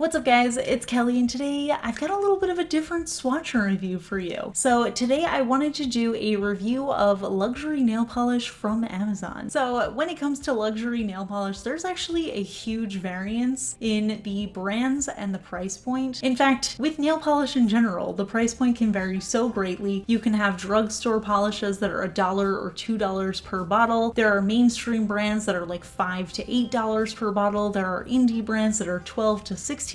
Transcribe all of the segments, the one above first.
What's up guys, it's Kelly and today I've got a little bit of a different swatch review for you. So today I wanted to do a review of luxury nail polish from Amazon. So when it comes to luxury nail polish, there's actually a huge variance in the brands and the price point. In fact, with nail polish in general, the price point can vary so greatly. You can have drugstore polishes that are $1 or $2 per bottle. There are mainstream brands that are like $5 to $8 per bottle. There are indie brands that are $12 to $16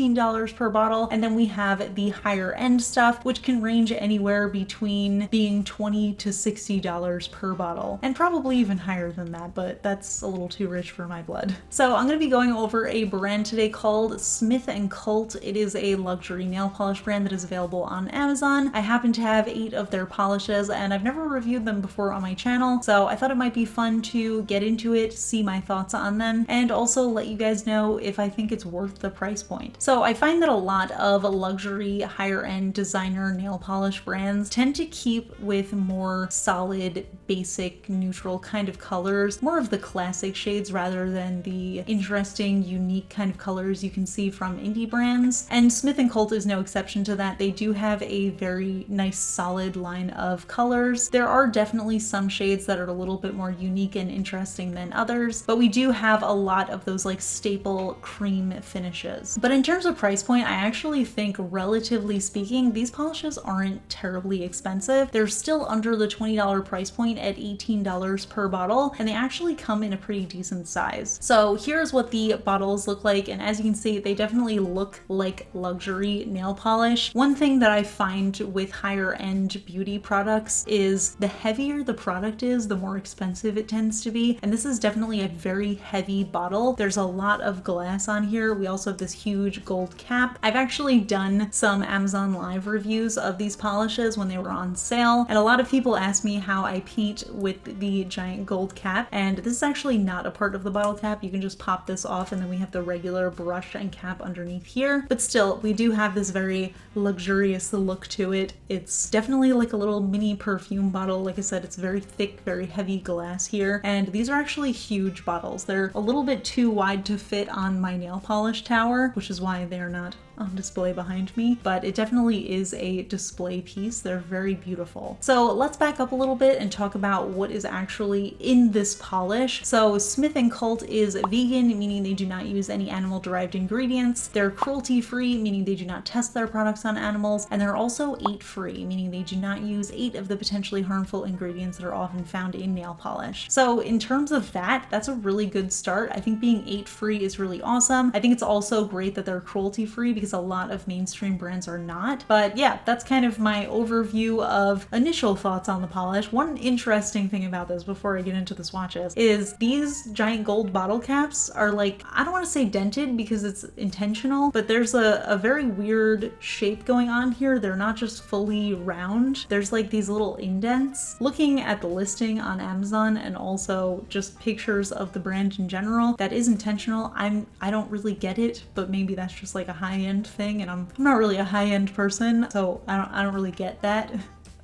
per bottle, and then we have the higher end stuff, which can range anywhere between being $20 to $60 per bottle, and probably even higher than that, but that's a little too rich for my blood. So I'm going to be going over a brand today called Smith & Cult. It is a luxury nail polish brand that is available on Amazon. I happen to have 8 of their polishes, and I've never reviewed them before on my channel, so I thought it might be fun to get into it, see my thoughts on them, and also let you guys know if I think it's worth the price point. So I find that a lot of luxury, higher-end designer nail polish brands tend to keep with more solid, basic, neutral kind of colors, more of the classic shades rather than the interesting, unique kind of colors you can see from indie brands. And Smith & Cult is no exception to that. They do have a very nice, solid line of colors. There are definitely some shades that are a little bit more unique and interesting than others, but we do have a lot of those like staple cream finishes. But in terms of price point, I actually think, relatively speaking, these polishes aren't terribly expensive. They're still under the $20 price point at $18 per bottle, and they actually come in a pretty decent size. So here's what the bottles look like, and as you can see, they definitely look like luxury nail polish. One thing that I find with higher end beauty products is the heavier the product is, the more expensive it tends to be, and this is definitely a very heavy bottle. There's a lot of glass on here. We also have this huge gold cap. I've actually done some Amazon Live reviews of these polishes when they were on sale, and a lot of people ask me how I paint with the giant gold cap, and this is actually not a part of the bottle cap. You can just pop this off, and then we have the regular brush and cap underneath here. But still, we do have this very luxurious look to it. It's definitely like a little mini perfume bottle. Like I said, it's very thick, very heavy glass here, and these are actually huge bottles. They're a little bit too wide to fit on my nail polish tower, which is why they're not on display behind me, but it definitely is a display piece. They're very beautiful. So let's back up a little bit and talk about what is actually in this polish. So Smith & Cult is vegan, meaning they do not use any animal-derived ingredients. They're cruelty-free, meaning they do not test their products on animals, and they're also 8-free, meaning they do not use 8 of the potentially harmful ingredients that are often found in nail polish. So in terms of that, that's a really good start. I think being 8-free is really awesome. I think it's also great that they're cruelty-free because a lot of mainstream brands are not. But yeah, that's kind of my overview of initial thoughts on the polish. One interesting thing about this before I get into the swatches is these giant gold bottle caps are like, I don't want to say dented because it's intentional, but there's a very weird shape going on here. They're not just fully round. There's like these little indents. Looking at the listing on Amazon and also just pictures of the brand in general, that is intentional. I don't really get it, but maybe that's just like a high-end thing, and I'm not really a high-end person, so I don't really get that.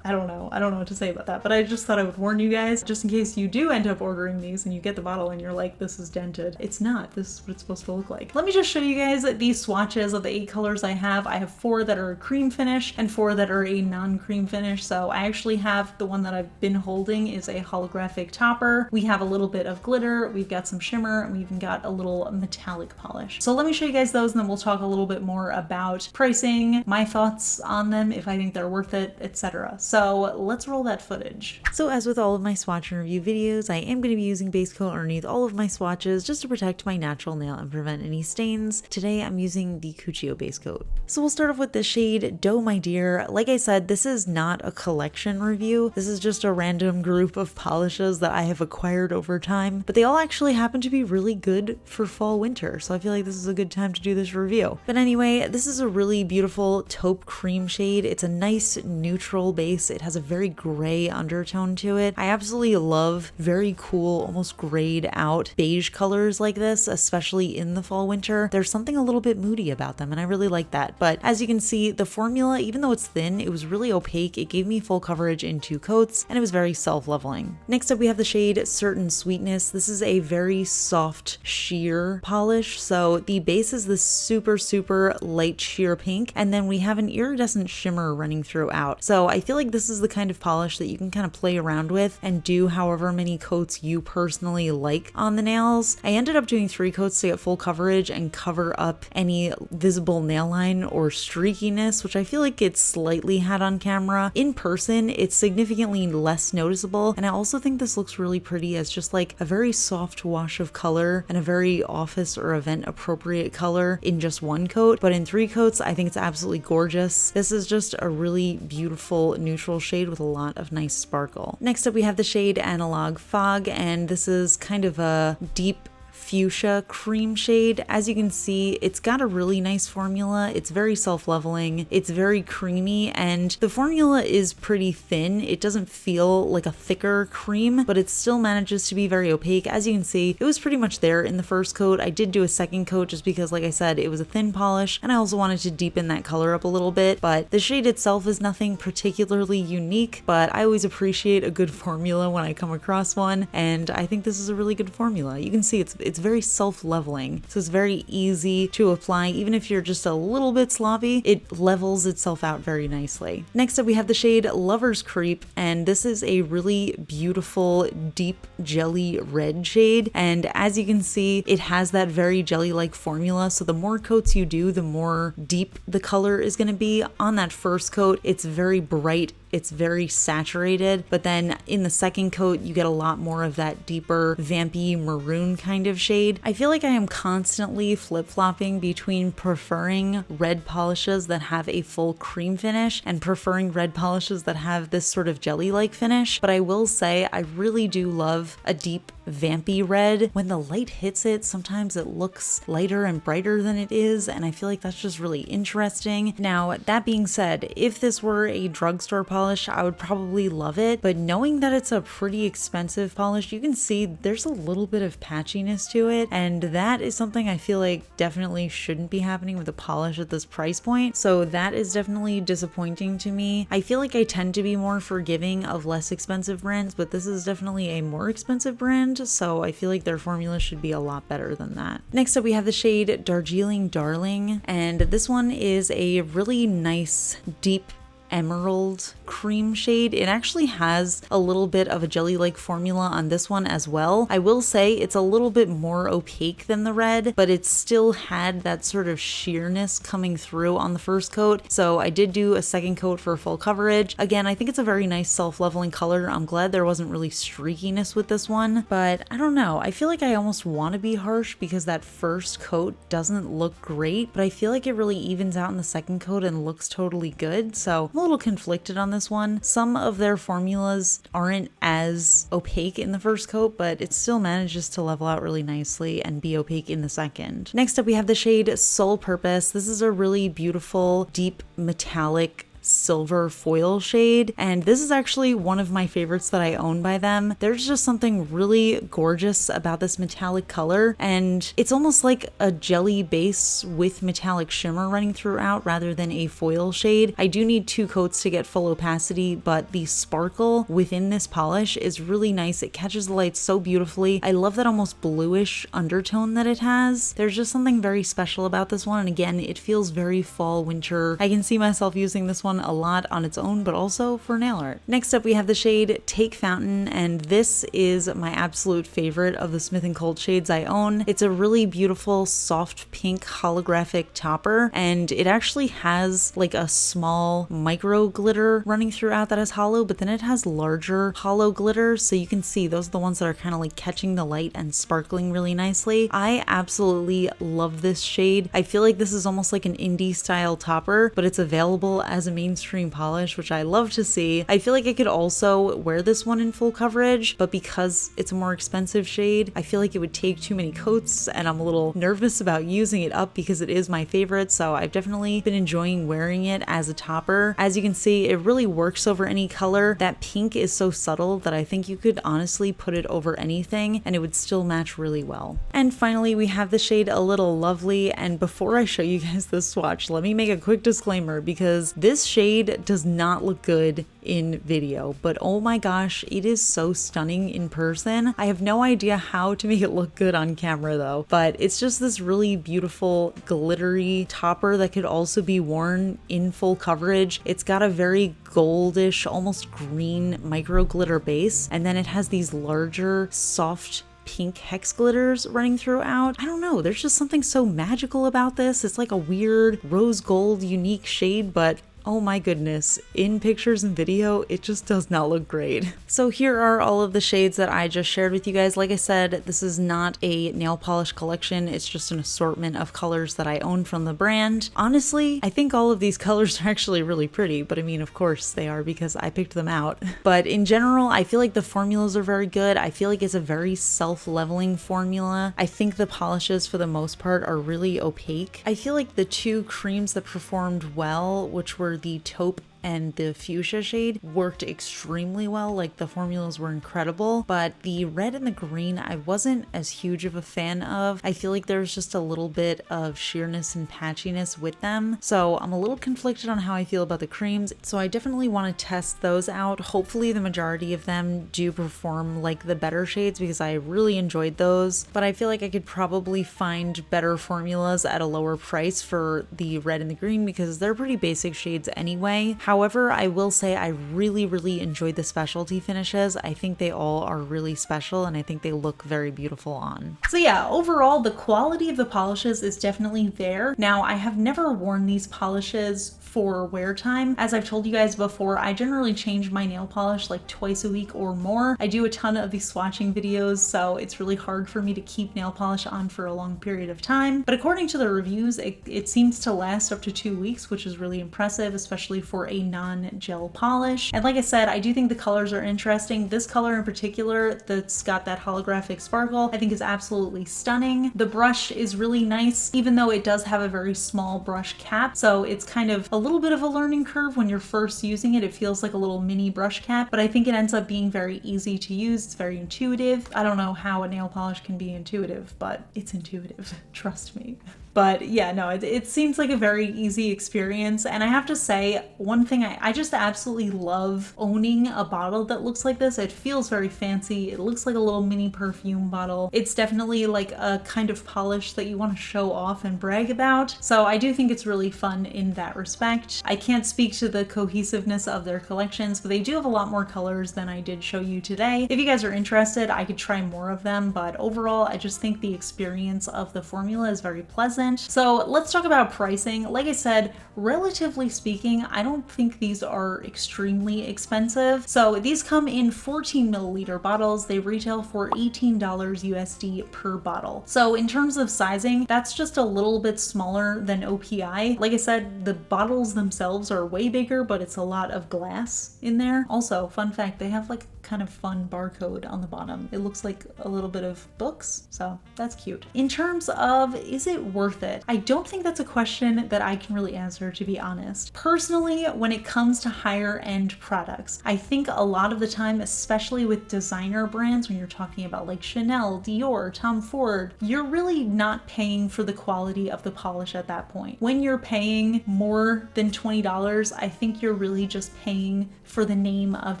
I don't know what to say about that, but I just thought I would warn you guys, just in case you do end up ordering these and you get the bottle and you're like, this is dented. It's not. This is what it's supposed to look like. Let me just show you guys these swatches of the 8 colors I have. I have 4 that are a cream finish and 4 that are a non-cream finish. So I actually have the one that I've been holding is a holographic topper. We have a little bit of glitter, we've got some shimmer, and we even got a little metallic polish. So let me show you guys those, and then we'll talk a little bit more about pricing, my thoughts on them, if I think they're worth it, etc. So let's roll that footage. So as with all of my swatch and review videos, I am going to be using base coat underneath all of my swatches just to protect my natural nail and prevent any stains. Today I'm using the Cuccio base coat. So we'll start off with the shade Doe My Dear. Like I said, this is not a collection review. This is just a random group of polishes that I have acquired over time, but they all actually happen to be really good for fall winter. So I feel like this is a good time to do this review. But anyway, this is a really beautiful taupe cream shade. It's a nice neutral base base. It has a very gray undertone to it. I absolutely love very cool, almost grayed out beige colors like this, especially in the fall winter. There's something a little bit moody about them, and I really like that. But as you can see, the formula, even though it's thin, it was really opaque. It gave me full coverage in 2 coats, and it was very self-leveling. Next up, we have the shade Certain Sweetness. This is a very soft sheer polish. So the base is this super, super light sheer pink, and then we have an iridescent shimmer running throughout. So I feel like this is the kind of polish that you can kind of play around with and do however many coats you personally like on the nails. I ended up doing 3 coats to get full coverage and cover up any visible nail line or streakiness, which I feel like it slightly had on camera. In person, it's significantly less noticeable, and I also think this looks really pretty as just like a very soft wash of color and a very office or event appropriate color in just 1 coat, but in 3 coats, I think it's absolutely gorgeous. This is just a really beautiful neutral shade with a lot of nice sparkle. Next up, we have the shade Analog Fog, and this is kind of a deep fuchsia cream shade. As you can see, it's got a really nice formula. It's very self-leveling. It's very creamy, and the formula is pretty thin. It doesn't feel like a thicker cream, but it still manages to be very opaque. As you can see, it was pretty much there in the first coat. I did do a second coat just because, like I said, it was a thin polish, and I also wanted to deepen that color up a little bit, but the shade itself is nothing particularly unique, but I always appreciate a good formula when I come across one, and I think this is a really good formula. You can see it's very self-leveling, so it's very easy to apply. Even if you're just a little bit sloppy, it levels itself out very nicely. Next up, we have the shade Lover's Creep, and this is a really beautiful deep jelly red shade, and as you can see, it has that very jelly-like formula, so the more coats you do, the more deep the color is going to be. On that first coat, it's very bright, it's very saturated, but then in the second coat you get a lot more of that deeper vampy maroon kind of shade. I feel like I am constantly flip-flopping between preferring red polishes that have a full cream finish and preferring red polishes that have this sort of jelly-like finish, but I will say I really do love a deep vampy red. When the light hits it, sometimes it looks lighter and brighter than it is, and I feel like that's just really interesting. Now, that being said, if this were a drugstore polish, I would probably love it, but knowing that it's a pretty expensive polish, you can see there's a little bit of patchiness to it, and that is something I feel like definitely shouldn't be happening with a polish at this price point, so that is definitely disappointing to me. I feel like I tend to be more forgiving of less expensive brands, but this is definitely a more expensive brand, so I feel like their formula should be a lot better than that. Next up, we have the shade Darjeeling Darling, and this one is a really nice deep emerald cream shade. It actually has a little bit of a jelly-like formula on this one as well. I will say it's a little bit more opaque than the red, but it still had that sort of sheerness coming through on the first coat. So I did do a second coat for full coverage. Again, I think it's a very nice self-leveling color. I'm glad there wasn't really streakiness with this one, but I don't know. I feel like I almost want to be harsh because that first coat doesn't look great, but I feel like it really evens out in the second coat and looks totally good. So a little conflicted on this one. Some of their formulas aren't as opaque in the first coat, but it still manages to level out really nicely and be opaque in the second. Next up, we have the shade Soul Purpose. This is a really beautiful, deep, metallic silver foil shade, and this is actually one of my favorites that I own by them. There's just something really gorgeous about this metallic color, and it's almost like a jelly base with metallic shimmer running throughout rather than a foil shade. I do need 2 coats to get full opacity, but the sparkle within this polish is really nice. It catches the light so beautifully. I love that almost bluish undertone that it has. There's just something very special about this one, and again, it feels very fall winter. I can see myself using this one a lot on its own, but also for nail art. Next up, we have the shade Take Fountain, and this is my absolute favorite of the Smith & Colt shades I own. It's a really beautiful soft pink holographic topper, and it actually has like a small micro glitter running throughout that is hollow, but then it has larger hollow glitter, so you can see those are the ones that are kind of like catching the light and sparkling really nicely. I absolutely love this shade. I feel like this is almost like an indie style topper, but it's available as a mainstream polish, which I love to see. I feel like I could also wear this one in full coverage, but because it's a more expensive shade, I feel like it would take too many coats, and I'm a little nervous about using it up because it is my favorite. So I've definitely been enjoying wearing it as a topper. As you can see, it really works over any color. That pink is so subtle that I think you could honestly put it over anything and it would still match really well. And finally, we have the shade A Little Lovely. And before I show you guys this swatch, let me make a quick disclaimer because this shade does not look good in video, but oh my gosh, it is so stunning in person. I have no idea how to make it look good on camera though, but it's just this really beautiful glittery topper that could also be worn in full coverage. It's got a very goldish, almost green micro glitter base, and then it has these larger, soft pink hex glitters running throughout. I don't know, there's just something so magical about this. It's like a weird rose gold unique shade, but oh my goodness, in pictures and video, it just does not look great. So here are all of the shades that I just shared with you guys. Like I said, this is not a nail polish collection. It's just an assortment of colors that I own from the brand. Honestly, I think all of these colors are actually really pretty, but I mean, of course they are because I picked them out. But in general, I feel like the formulas are very good. I feel like it's a very self-leveling formula. I think the polishes for the most part are really opaque. I feel like the two creams that performed well, which were the taupe and the fuchsia shade, worked extremely well. Like the formulas were incredible, but the red and the green I wasn't as huge of a fan of. I feel like there's just a little bit of sheerness and patchiness with them, so I'm a little conflicted on how I feel about the creams. So I definitely want to test those out. Hopefully the majority of them do perform like the better shades because I really enjoyed those, but I feel like I could probably find better formulas at a lower price for the red and the green because they're pretty basic shades anyway. However, I will say I really enjoyed the specialty finishes. I think they all are really special and I think they look very beautiful on. So yeah, overall the quality of the polishes is definitely there. Now, I have never worn these polishes for wear time. As I've told you guys before, I generally change my nail polish like twice a week or more. I do a ton of these swatching videos, so it's really hard for me to keep nail polish on for a long period of time. But according to the reviews, it seems to last up to 2 weeks, which is really impressive, especially for a non-gel polish. And like I said, I do think the colors are interesting. This color in particular that's got that holographic sparkle, I think is absolutely stunning. The brush is really nice, even though it does have a very small brush cap. So it's kind of a little bit of a learning curve when you're first using it. It feels like a little mini brush cap, but I think it ends up being very easy to use. It's very intuitive. I don't know how a nail polish can be intuitive, but it's intuitive, trust me. But yeah, no, it seems like a very easy experience. And I have to say, one thing, I just absolutely love owning a bottle that looks like this. It feels very fancy. It looks like a little mini perfume bottle. It's definitely like a kind of polish that you want to show off and brag about. So I do think it's really fun in that respect. I can't speak to the cohesiveness of their collections, but they do have a lot more colors than I did show you today. If you guys are interested, I could try more of them, but overall, I just think the experience of the formula is very pleasant. So let's talk about pricing. Like I said, relatively speaking, I don't think these are extremely expensive. So these come in 14 milliliter bottles. They retail for $18 USD per bottle. So in terms of sizing, that's just a little bit smaller than OPI. Like I said, the bottles themselves are way bigger, but it's a lot of glass in there. Also, fun fact, they have like kind of fun barcode on the bottom. It looks like a little bit of books, so that's cute. In terms of, is it worth it? I don't think that's a question that I can really answer, to be honest. Personally, when it comes to higher end products, I think a lot of the time, especially with designer brands, when you're talking about like Chanel, Dior, Tom Ford, you're really not paying for the quality of the polish at that point. When you're paying more than $20, I think you're really just paying for the name of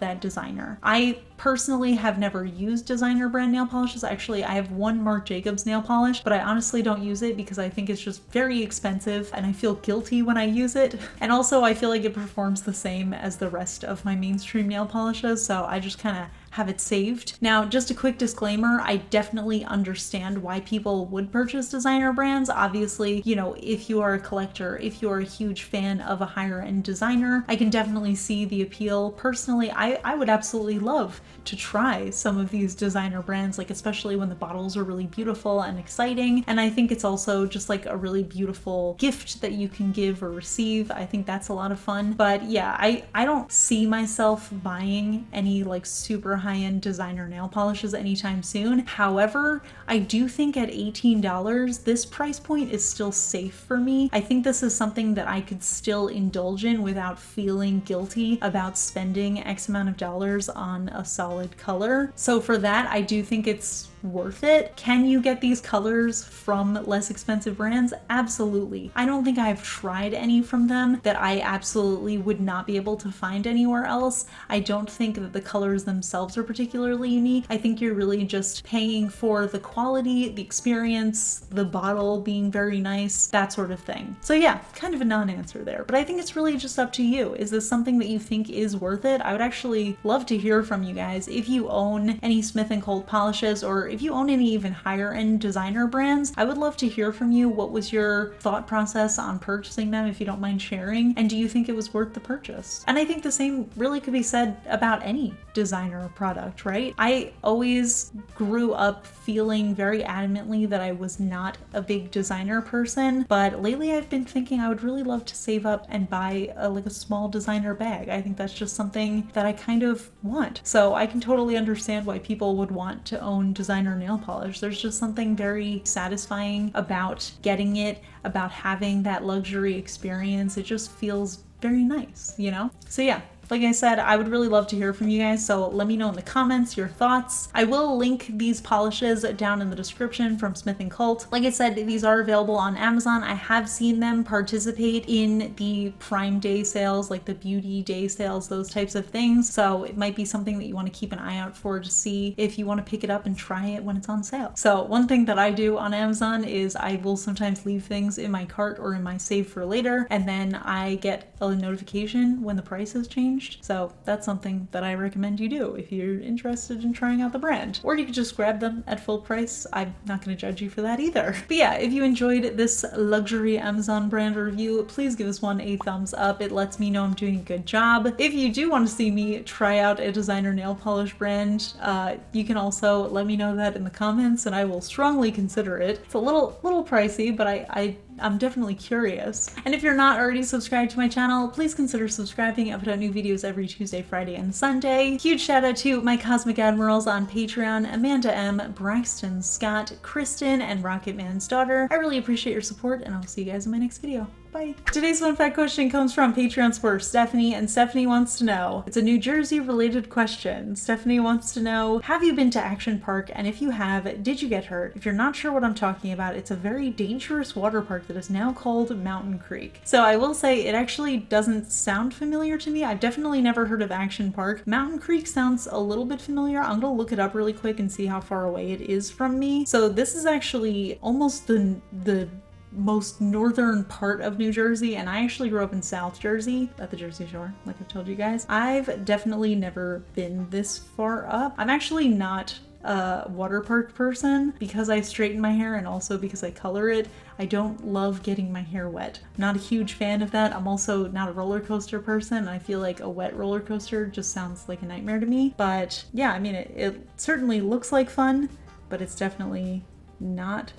that designer. I personally have never used designer brand nail polishes. Actually, I have one Marc Jacobs nail polish, but I honestly don't use it because I think it's just very expensive and I feel guilty when I use it. And also I feel like it performs the same as the rest of my mainstream nail polishes, so I just kind of have it saved. Now, just a quick disclaimer, I definitely understand why people would purchase designer brands. Obviously, you know, if you are a collector, if you're a huge fan of a higher end designer, I can definitely see the appeal. Personally, I would absolutely love to try some of these designer brands, like especially when the bottles are really beautiful and exciting. And I think it's also just like a really beautiful gift that you can give or receive. I think that's a lot of fun. But yeah, I don't see myself buying any like super high-end designer nail polishes anytime soon. However, I do think at $18, this price point is still safe for me. I think this is something that I could still indulge in without feeling guilty about spending X amount of dollars on a solid color. So for that, I do think it's worth it. Can you get these colors from less expensive brands? Absolutely. I don't think I've tried any from them that I absolutely would not be able to find anywhere else. I don't think that the colors themselves are particularly unique. I think you're really just paying for the quality, the experience, the bottle being very nice, that sort of thing. So yeah, kind of a non-answer there, but I think it's really just up to you. Is this something that you think is worth it? I would actually love to hear from you guys. If you own any Smith & Colt polishes, or if you own any even higher end designer brands, I would love to hear from you. What was your thought process on purchasing them, if you don't mind sharing? And do you think it was worth the purchase? And I think the same really could be said about any designer product, right? I always grew up feeling very adamantly that I was not a big designer person, but lately I've been thinking I would really love to save up and buy like a small designer bag. I think that's just something that I kind of want. So I can totally understand why people would want to own designer nail polish. There's just something very satisfying about getting it, about having that luxury experience. It just feels very nice, you know? So yeah. Like I said, I would really love to hear from you guys, so let me know in the comments your thoughts. I will link these polishes down in the description from Smith & Colt. Like I said, these are available on Amazon. I have seen them participate in the Prime Day sales, like the Beauty Day sales, those types of things. So it might be something that you want to keep an eye out for to see if you want to pick it up and try it when it's on sale. So one thing that I do on Amazon is I will sometimes leave things in my cart or in my save for later, and then I get a notification when the price has changed. So that's something that I recommend you do if you're interested in trying out the brand. Or you could just grab them at full price. I'm not going to judge you for that either. But yeah, if you enjoyed this luxury Amazon brand review, please give this one a thumbs up. It lets me know I'm doing a good job. If you do want to see me try out a designer nail polish brand, you can also let me know that in the comments and I will strongly consider it. It's a little pricey, but I'm definitely curious. And if you're not already subscribed to my channel, please consider subscribing. I put out new videos every Tuesday, Friday, and Sunday. Huge shout out to my Cosmic Admirals on Patreon, Amanda M, Braxton Scott, Kristen, and Rocketman's daughter. I really appreciate your support, and I'll see you guys in my next video. Bye. Today's fun fact question comes from Patreon supporter Stephanie, and Stephanie wants to know, it's a New Jersey related question. Stephanie wants to know, have you been to Action Park? And if you have, did you get hurt? If you're not sure what I'm talking about, it's a very dangerous water park that is now called Mountain Creek. So I will say it actually doesn't sound familiar to me. I've definitely never heard of Action Park. Mountain Creek sounds a little bit familiar. I'm gonna look it up really quick and see how far away it is from me. So this is actually almost the most northern part of New Jersey, and I actually grew up in South Jersey at the Jersey Shore, like I've told you guys. I've definitely never been this far up. I'm actually not a water park person because I straighten my hair and also because I color it. I don't love getting my hair wet. I'm not a huge fan of that. I'm also not a roller coaster person. I feel like a wet roller coaster just sounds like a nightmare to me. But yeah, I mean, it certainly looks like fun, but it's definitely not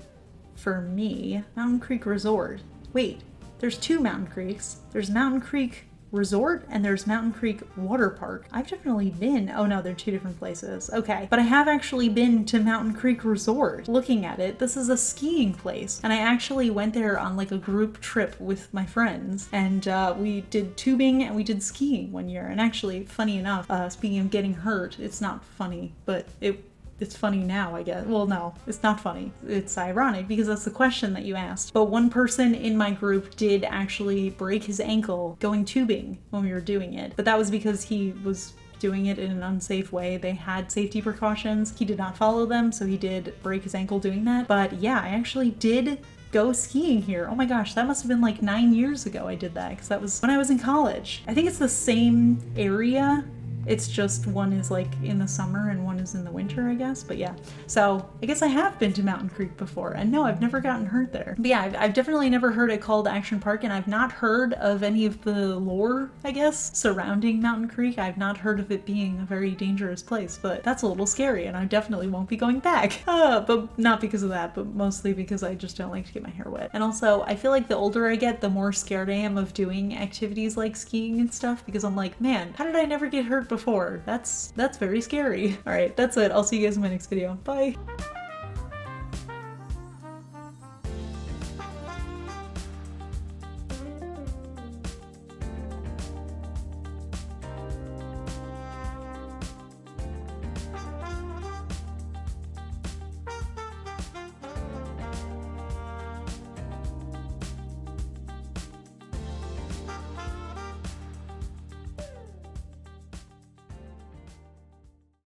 for me. Mountain Creek Resort. Wait, there's two Mountain Creeks. There's Mountain Creek Resort and there's Mountain Creek Water Park. I've definitely been. Oh no, they're two different places. Okay, but I have actually been to Mountain Creek Resort. Looking at it, this is a skiing place. And I actually went there on like a group trip with my friends, and we did tubing and we did skiing one year. And actually, funny enough, speaking of getting hurt, it's not funny, but it's funny now, I guess. Well, no, it's not funny. It's ironic because that's the question that you asked. But one person in my group did actually break his ankle going tubing when we were doing it. But that was because he was doing it in an unsafe way. They had safety precautions. He did not follow them, so he did break his ankle doing that. But yeah, I actually did go skiing here. Oh my gosh, that must have been like 9 years ago I did that, because that was when I was in college. I think it's the same area It's just one is like in the summer and one is in the winter, I guess. But yeah, so I guess I have been to Mountain Creek before, and no, I've never gotten hurt there. But yeah, I've definitely never heard it called Action Park, and I've not heard of any of the lore, I guess, surrounding Mountain Creek. I've not heard of it being a very dangerous place, but that's a little scary, and I definitely won't be going back. But not because of that, but mostly because I just don't like to get my hair wet. And also, I feel like the older I get, the more scared I am of doing activities like skiing and stuff, because I'm like, man, how did I never get hurt before? That's very scary. All right, that's it. I'll see you guys in my next video. Bye.